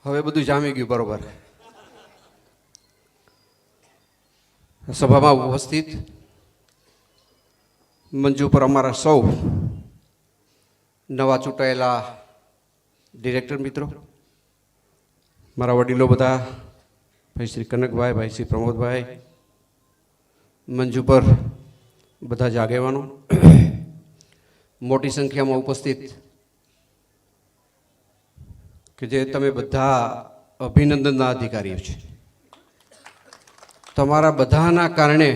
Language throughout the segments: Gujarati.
હવે બધું જામી ગયું બરોબર. સભામાં ઉપસ્થિત મંચ ઉપર અમારા સૌ નવા ચૂંટાયેલા ડિરેક્ટર મિત્રો, મારા વડીલો બધા, ભાઈ શ્રી કનકભાઈ, ભાઈ શ્રી પ્રમોદભાઈ, મંચ ઉપર બધા જ આગેવાનો, મોટી સંખ્યામાં ઉપસ્થિત કે જે તમે બધા અભિનંદનના અધિકારીઓ છે. તમારા બધાના કારણે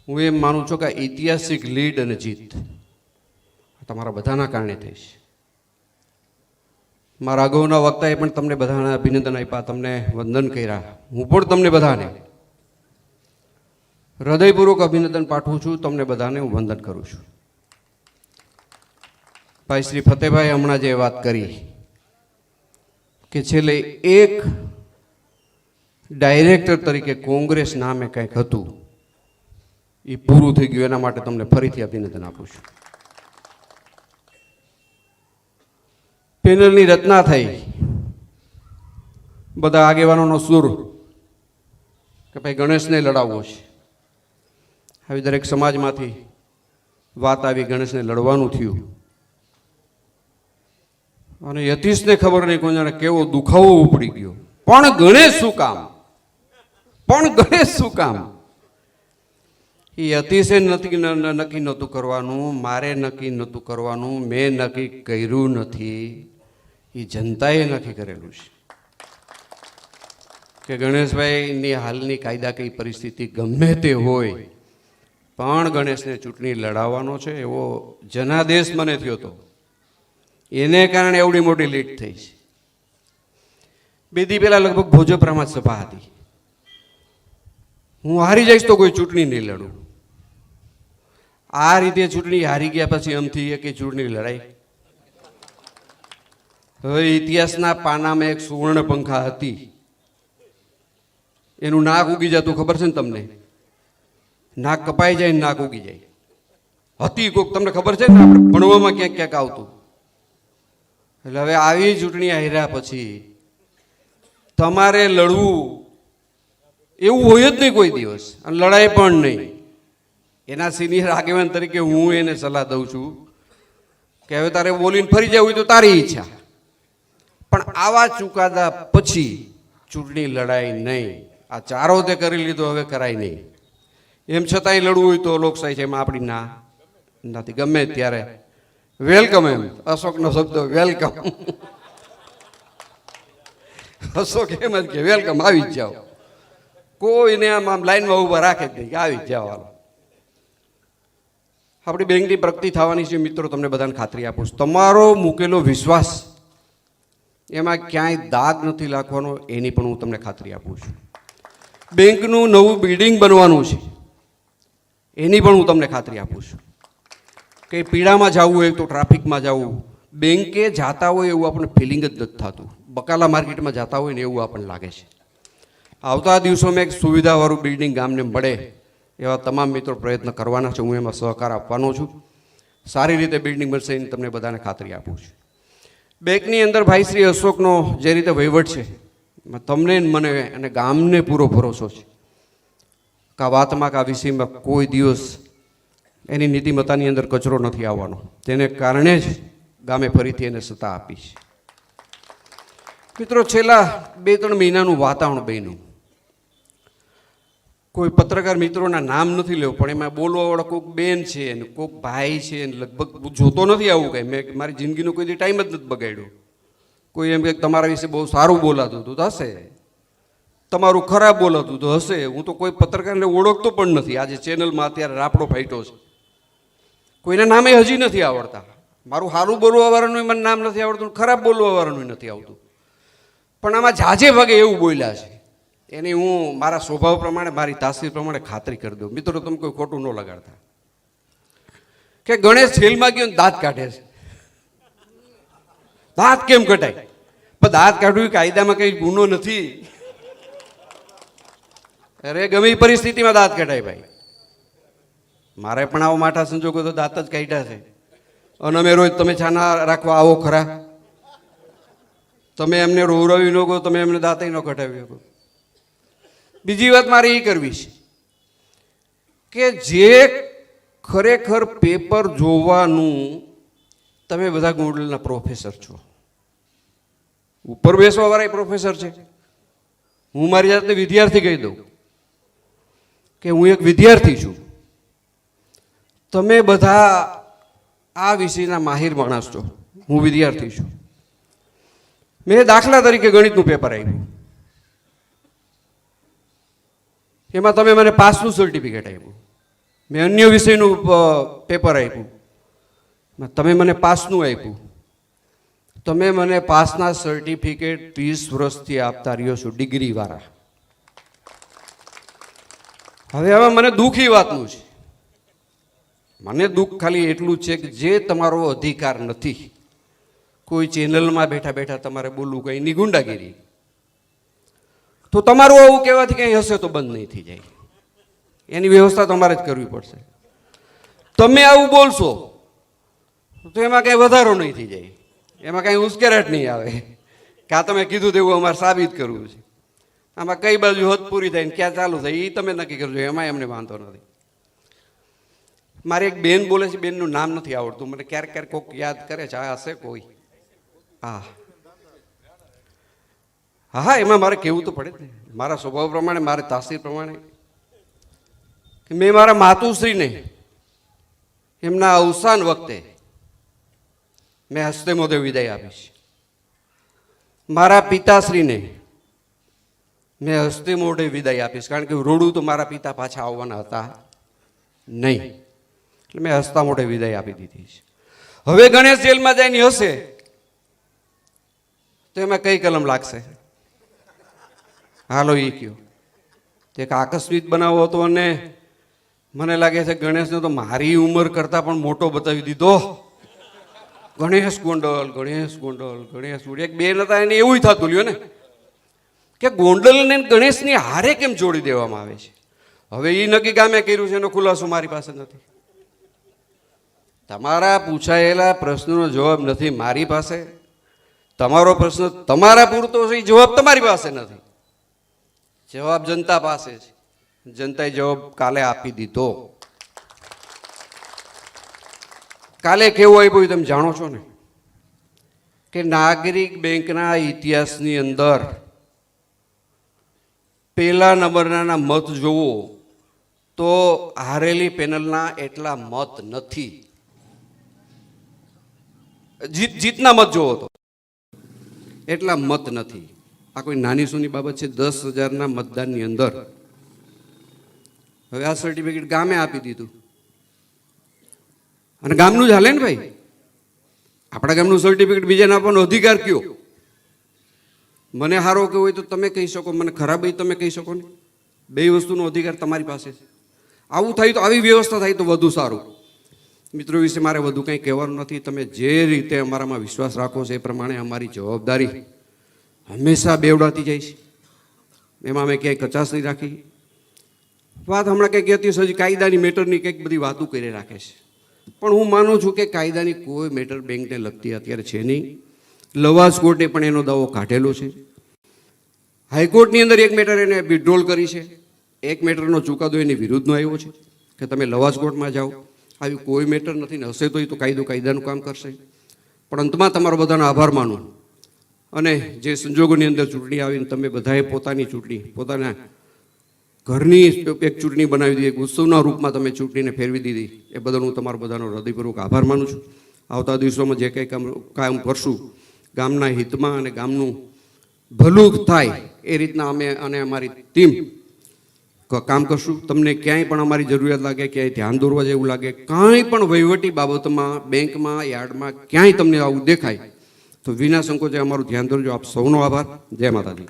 હું એમ માનું છું કે ઐતિહાસિક લીડ અને જીત તમારા બધાના કારણે થઈ છે. મારા અગાઉના વક્તાએ પણ તમને બધાને અભિનંદન આપ્યા, તમને વંદન કર્યા. હું પણ તમને બધાને હૃદયપૂર્વક અભિનંદન પાઠવું છું. તમને બધાને હું વંદન કરું છું. ભાઈ શ્રી ફતેભાઈ હમણાં જે વાત કરી કે છેલ્લે એક ડાયરેક્ટર તરીકે કોંગ્રેસ નામે કંઈક હતું, એ પૂરું થઈ ગયું. એના માટે તમને ફરીથી અભિનંદન આપું છું. પેનલની રચના થઈ, બધા આગેવાનોનો સુર કે ભાઈ ગણેશને લડાવવો છે. આવી દરેક સમાજમાંથી વાત આવી, ગણેશને લડવાનું થયું. અને યતીશને ખબર નહીં કોઈને કેવો દુખાવો ઉપડી ગયો. પણ ગણેશ શું કામ, પણ ગણેશ શું કામ? એ યતીશે નક્કી નહોતું કરવાનું, મારે નક્કી નહોતું કરવાનું, મેં નક્કી કર્યું નથી, એ જનતાએ નક્કી કરેલું છે કે ગણેશભાઈની હાલની કાયદાકીય પરિસ્થિતિ ગમે તે હોય પણ ગણેશને ચૂંટણી લડાવવાનો છે, એવો જનાદેશ મને થયો હતો. એને કારણે એવડી મોટી લીડ થઈ છે. બે દી પહેલા લગભગ ભોજપરામાં સભા હતી. હું હારી જઈશ તો કોઈ ચૂંટણી નહીં લડું. આ રીતે ચૂંટણી હારી ગયા પછી એમથી કે ચૂંટણી લડાઈ. હવે ઇતિહાસના પાનામાં એક સુવર્ણ પંખા હતી, એનું નાક ઉગી જતું ખબર છે ને તમને? નાક કપાઈ જાય, નાક ઉગી જાય. હતી કોક, તમને ખબર છે ને? આપણે ભણવામાં ક્યાંક ક્યાંક આવતું. એટલે હવે આવી ચૂંટણી હાર્યા પછી તમારે લડવું એવું હોય જ નહીં કોઈ દિવસ, અને લડાઈ પણ નહીં. એના સિનિયર આગેવાન તરીકે હું એને સલાહ દઉં છું કે હવે તારે બોલીને ફરી જવું હોય તો તારી ઈચ્છા, પણ આવા ચુકાદા પછી ચૂંટણી લડાઈ નહીં. આ ચારો તે કરી લીધો, હવે કરાય નહીં. એમ છતાંય લડવું હોય તો લોકશાહી છે, એમાં આપણી ના નથી. ગમે ત્યારે વેલકમ. એમ અશોકનો શબ્દ વેલકમ. અશોક એમ જ કે વેલકમ, આવી જ જાઓ. કોઈને આમ લાઈનમાં ઊભા રાખે જ નહીં કે આવી જ જાઓ. હાલો, આપણી બેંકની પ્રગતિ થવાની છે મિત્રો, તમને બધાને ખાતરી આપું છું. તમારો મૂકેલો વિશ્વાસ એમાં ક્યાંય દાગ નથી લાગવાનો, એની પણ હું તમને ખાતરી આપું છું. બેંકનું નવું બિલ્ડિંગ બનવાનું છે, એની પણ હું તમને ખાતરી આપું છું. કે પીડામાં જવું હોય તો ટ્રાફિકમાં જવું, બેંકે જાતા હોય એવું આપણને ફિલિંગ જ નથી થતું. બકાલા માર્કેટમાં જતા હોય ને એવું આપણને લાગે છે. આવતા દિવસોમાં એક સુવિધાવાળું બિલ્ડિંગ ગામને મળે એવા તમામ મિત્રો પ્રયત્ન કરવાના છે. હું એમાં સહકાર આપવાનો છું. સારી રીતે બિલ્ડિંગ બનશે એની તમને બધાને ખાતરી આપું છું. બેંકની અંદર ભાઈ શ્રી અશોકનો જે રીતે વહીવટ છે, તમને મને અને ગામને પૂરો ભરોસો છે કે આ વાતમાં કે આ વિષયમાં કોઈ દિવસ એની નીતિમત્તાની અંદર કચરો નથી આવવાનો. તેને કારણે જ ગામે ફરીથી એને સત્તા આપી છે. મિત્રો, છેલ્લા 2-3 મહિનાનું વાતાવરણ બન્યું. કોઈ પત્રકાર મિત્રોના નામ નથી લેવું, પણ એમાં બોલવાવાળા કોઈક બેન છે ને કોઈક ભાઈ છે ને, લગભગ જોતો નથી આવું કંઈ. મેં મારી જિંદગીનો કોઈ દી ટાઈમ જ નથી બગાડ્યો. કોઈ એમ કે તમારા વિશે બહુ સારું બોલાતું હતું તો હશે, તમારું ખરાબ બોલાતું તો હશે. હું તો કોઈ પત્રકારને ઓળખતો પણ નથી. આજે ચેનલમાં અત્યારે રાપડો ફાટ્યો છે, કોઈના નામે હજી નથી આવડતા. મારું સારું બોલવાવાળાનું મને નામ નથી આવડતું, ખરાબ બોલવાવાળાનું નથી આવતું. પણ આમાં જાજે ભાગે એવું બોલ્યા છે, એની હું મારા સ્વભાવ પ્રમાણે, મારી તાસીર પ્રમાણે ખાતરી કરી દઉં. મિત્રો, તમે કોઈ ખોટું ન લગાડતા. કે ગણેશ જેલમાં ગયો ને દાંત કાઢે છે. દાંત કેમ કઢાય? પણ દાંત કાઢવું કાયદામાં કઈ ગુનો નથી. અરે ગમે એ પરિસ્થિતિમાં દાંત કઢાય ભાઈ. મારે પણ આવો માઠા સંજોગો તો દાંત જ કાઢ્યા છે. અને અમે રોજ તમે છાના રાખવા આવો ખરા? તમે એમને રોવરાવી ન કહો, તમે એમને દાંતે ન કઢાવી શકો. બીજી વાત મારે એ કરવી છે કે જે ખરેખર પેપર જોવાનું, તમે બધા ગોંડલના પ્રોફેસર છો, ઉપર બેસવા વાળા પ્રોફેસર છે. હું મારી જાતને વિદ્યાર્થી કહી દઉં કે હું એક વિદ્યાર્થી છું. તમે બધા આ વિષયના માહિર માણસ છો, હું વિદ્યાર્થી છું. મેં દાખલા તરીકે ગણિતનું પેપર આપ્યું, એમાં તમે મને પાસનું સર્ટિફિકેટ આપ્યું. મેં અન્ય વિષયનું પેપર આપ્યું, તમે મને પાસનું આપ્યું. તમે મને પાસના સર્ટિફિકેટ 30 વર્ષથી આપતા રહ્યો છો, ડિગ્રી વાળા. હવે મને દુઃખ એ વાતનું છે, મને દુઃખ ખાલી એટલું છે કે જે તમારો અધિકાર નથી, કોઈ ચેનલમાં બેઠા બેઠા તમારે બોલવું, કંઈ ની ગુંડાગીરી, તો તમારું આવું કહેવાથી કંઈ હશે તો બંધ નહીં થઈ જાય. એની વ્યવસ્થા તમારે જ કરવી પડશે. તમે આવું બોલશો તો એમાં કંઈ વધારો નહીં થઈ જાય, એમાં કંઈ ઉશ્કેરાટ નહીં આવે કે આ તમે કીધું તેવું અમારે સાબિત કરવું છે. આમાં કઈ બાજુ હદ પૂરી થાય ને ક્યાં ચાલુ થાય એ તમે નક્કી કરજો, એમાં એમને વાંધો નથી. મારી એક બેન બોલે છે, બેનનું નામ નથી આવડતું મને, ક્યારેક ક્યારેક કોઈક યાદ કરે છે, આ હશે કોઈ. હા હા, એમાં મારે કહેવું તો પડે જ ને, મારા સ્વભાવ પ્રમાણે, મારા તાસીર પ્રમાણે. મેં મારા માતુશ્રીને એમના અવસાન વખતે મેં હસ્તે મોઢે વિદાય આપી છે. મારા પિતાશ્રીને મેં હસ્તે મોઢે વિદાય આપીશ, કારણ કે રોડું તો મારા પિતા પાછા આવવાના હતા નહીં, એટલે મેં હસતા મોઢે વિદાય આપી દીધી છે. હવે ગણેશ જેલમાં જઈને હશે તો એમાં કઈ કલમ લાગશે? હાલો એ કયો. એક આકસ્મિક બનાવો હતો અને મને લાગે છે ગણેશને તો મારી ઉંમર કરતાં પણ મોટો બતાવી દીધો. ગણેશ ગોંડલ, ગણેશ ગોંડલ, ગણેશ ગોંડલ. એક બેન હતા એને એવું થતું લ્યો ને કે ગોંડલને ગણેશની હારે કેમ જોડી દેવામાં આવે છે. હવે એ નક્કી ગામે કર્યું છે, એનો ખુલાસો મારી પાસે નથી. તમારા પૂછાયેલા પ્રશ્નનો જવાબ નથી મારી પાસે, તમારો પ્રશ્ન તમારા પૂરતો છે, જવાબ તમારી પાસે નથી. જવાબ જનતા પાસે છે, જનતાએ જવાબ કાલે આપી દીધો. કાલે કેવું આપ્યું તમે જાણો છો ને, કે નાગરિક બેંકના ઇતિહાસની અંદર પહેલા નંબરના મત જોવો તો હારેલી પેનલના એટલા મત નથી. જીતના મત જોવો તો એટલા મત નથી. આ કોઈ નાની સૂની બાબત છે. 10,000ના મતદાનની અંદર હવે આ સર્ટિફિકેટ ગામે આપી દીધું, અને ગામનું જ હાલે ને ભાઈ. આપણા ગામનું સર્ટિફિકેટ બીજાને આપવાનો અધિકાર કયો? મને સારો કે હોય તો તમે કહી શકો, મને ખરાબ હોય તમે કહી શકો ને. બે વસ્તુનો અધિકાર તમારી પાસે છે. આવું થાય તો, આવી વ્યવસ્થા થાય તો વધુ સારું. મિત્રો વિશે મારે વધુ કંઈ કહેવાનું નથી. તમે જે રીતે અમારામાં વિશ્વાસ રાખો છો એ પ્રમાણે અમારી જવાબદારી હંમેશા બેવડાતી જાય છે, એમાં અમે ક્યાંય કચાશ નહીં રાખી. વાત હમણાં કંઈક કહેતી હજી કાયદાની મેટરની કંઈક બધી વાતો કરી રાખે છે, પણ હું માનું છું કે કાયદાની કોઈ મેટર બેંકને લગતી અત્યારે છે નહીં. લવાસ કોર્ટે પણ એનો દાવો કાઢેલો છે. હાઈકોર્ટની અંદર એક મેટર એને વિથડ્રોલ કરી છે, એક મેટરનો ચુકાદો એની વિરુદ્ધનો આવ્યો છે કે તમે લવાસ કોર્ટમાં જાઓ. આવી કોઈ મેટર નથી ને હશે તો એ તો કાયદો કાયદાનું કામ કરશે. પણ અંતમાં તમારો બધાનો આભાર માનું, અને જે સંજોગોની અંદર ચૂંટણી આવીને તમે બધાએ પોતાની ચૂંટણી પોતાના ઘરની એક ચૂંટણી બનાવી દીધી, એક ઉત્સવના રૂપમાં તમે ચૂંટણીને ફેરવી દીધી, એ બદલ હું તમારો બધાનો હૃદયપૂર્વક આભાર માનું છું. આવતા દિવસોમાં જે કંઈ કામ કરશું ગામના હિતમાં અને ગામનું ભલું થાય એ રીતના અમે અને અમારી ટીમ કામ કરશું. તમને ક્યાંય પણ અમારી જરૂરિયાત લાગે, ક્યાંય ધ્યાન દોરવા જેવું લાગે, કાંઈ પણ વહીવટી બાબતમાં, બેંકમાં, યાર્ડમાં ક્યાંય તમને આવું દેખાય તો વિના સંકોચે અમારું ધ્યાન દોરજો. આપ સૌનો આભાર. જય માતાજી.